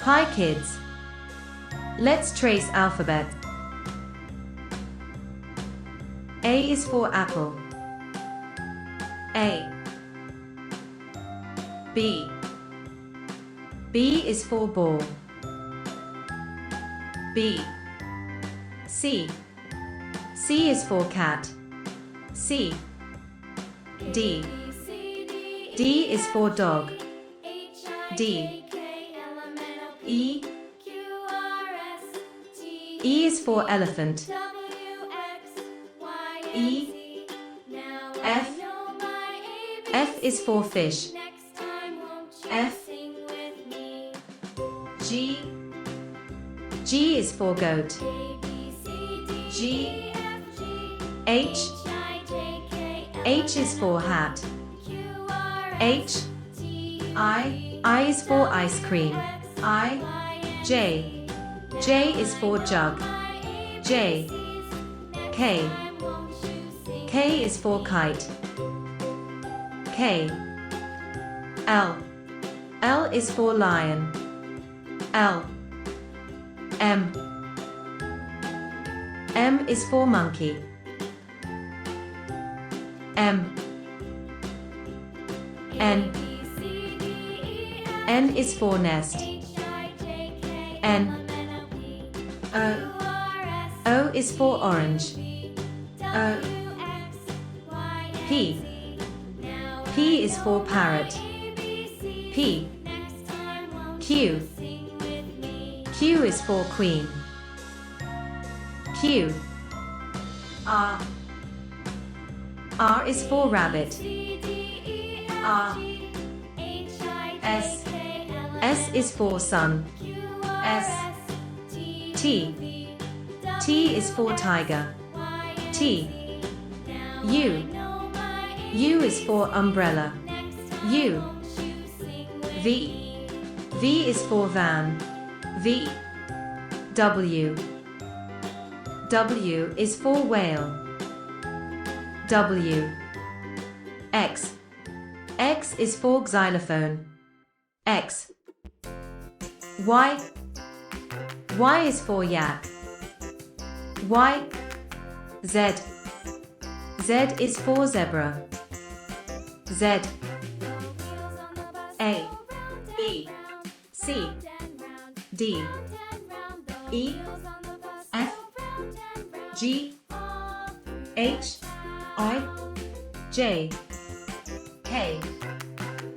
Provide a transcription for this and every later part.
Hi kids. Let's trace alphabet. A is for apple. A. B. B is for ball. B. C. C is for cat. C. D. D is for dog. D. E. E is for elephant. E. F. F is for fish. F. G. G is for goat. G. H. H is for hat. H. I is for ice cream. I. J. J is for jug. J. K. K is for kite. K. L. L is for lion. L. M. M is for monkey. M. N. N is for nest. N. O. O is for orange. O. P. P is for parrot. P. Q. Q is for queen. Q. R. R is for rabbit. R. S. S is for sun. S. T. T is for tiger. T. U. U is for umbrella. U. V. V is for van. V. W. W is for whale. W. X. X is for xylophone. X. Y. Y is for yak. Y. Z. Z is for zebra. Z. A. B. C. D. E. F. G. H. I. J. K.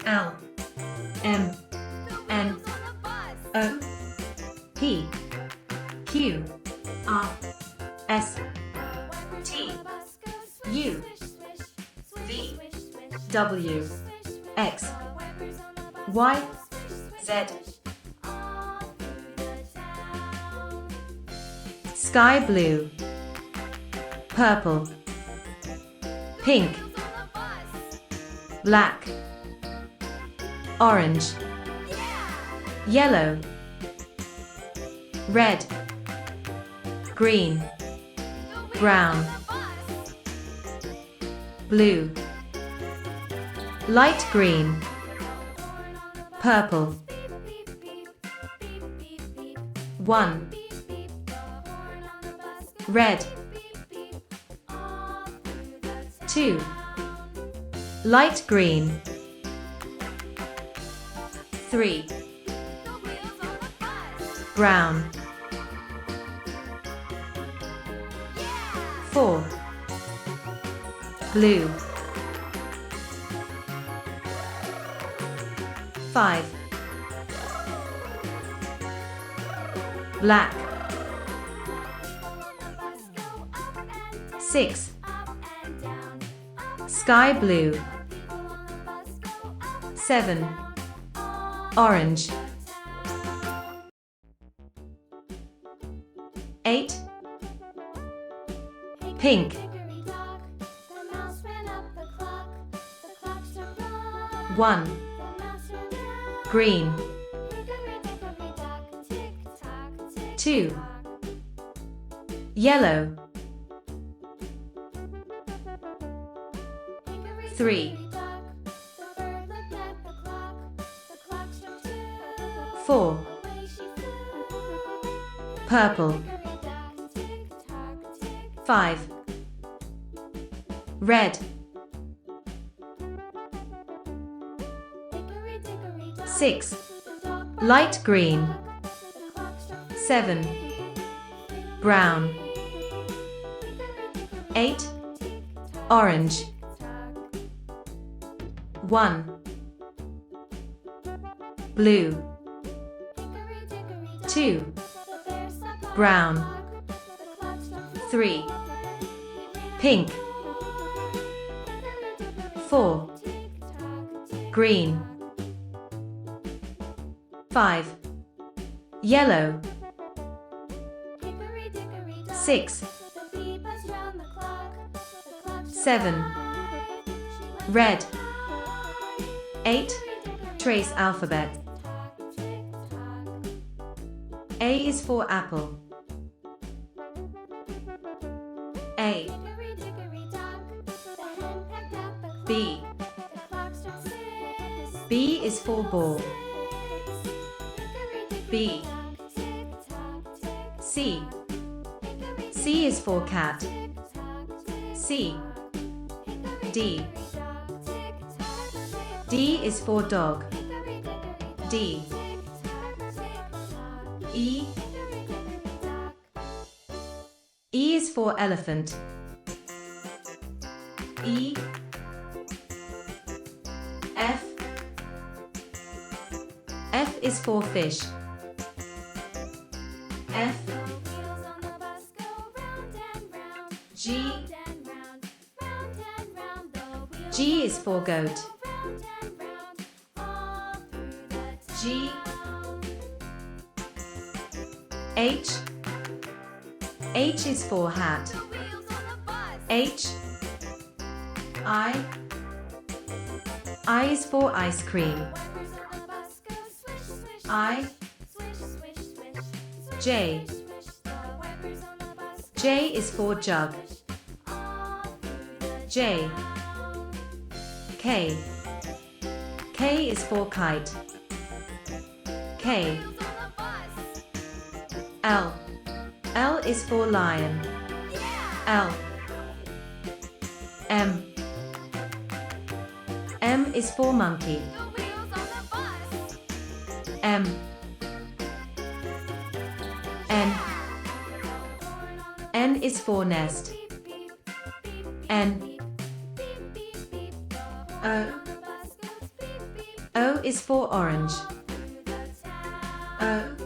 L. M. N. O. P. Q. R. S. T. U. V. W. X. Y. Z. Sky blue. Purple. Pink. Black. Orange. Yellow. Red. Green. Brown. Blue. Light green. Purple. 1. Red. 2. Light green. 3. Brown. 4. Blue. 5. Black. 6. Sky blue. 7. Orange. 8. Pink. 1. Green. 2. Yellow. 3. 4. Purple. 5. Red. 6. Light green. 7. Brown. 8. Orange. 1. Blue. 2. Brown. 3. Pink. 4. Green. 5. Yellow. 6. 7. Red. 8. Trace alphabet. A is for apple. A. B. B is for ball. B. C. C is for cat. C. D. D is for dog. D. E. E is for elephant. E. F. F is for fish. F. G. G is for goat. G. H. H is for hat. H. I. I is for ice cream. I. J. J is for jug. J. K. K is for kite. K. L. L is for lion. L. M. M is for monkey. M. N. N is for nest. N. O. O is for orange. O.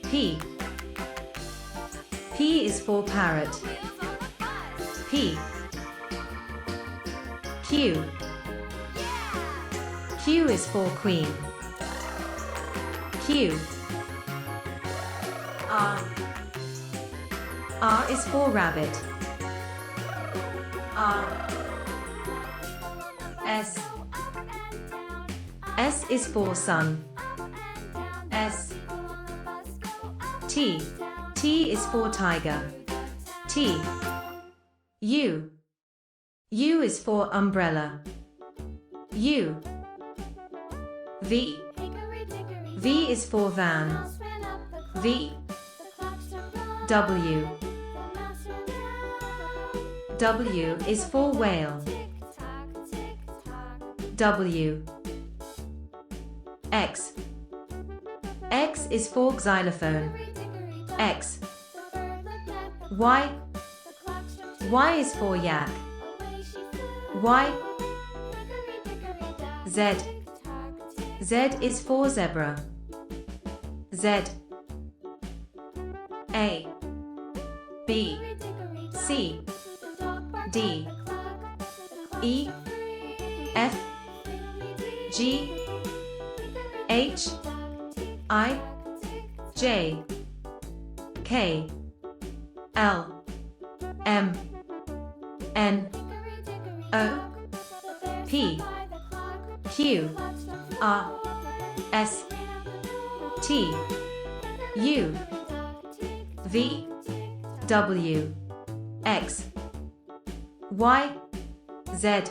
P. P is for parrot. P. Q. Q is for queen. Q. R. R is for rabbit. R. S. S is for sun. S. T. T is for tiger. T. U. U is for umbrella. U. V. V is for van. V. W. W is for whale. W. X. X is for xylophone. X. Y. Y is for yak. Y. Z. Z is for zebra. Z. A. B. C. D. E. F. G. H. I. J. K. L. M. N. O. P. Q. R. S. T. U. V. W. X. Y. Z.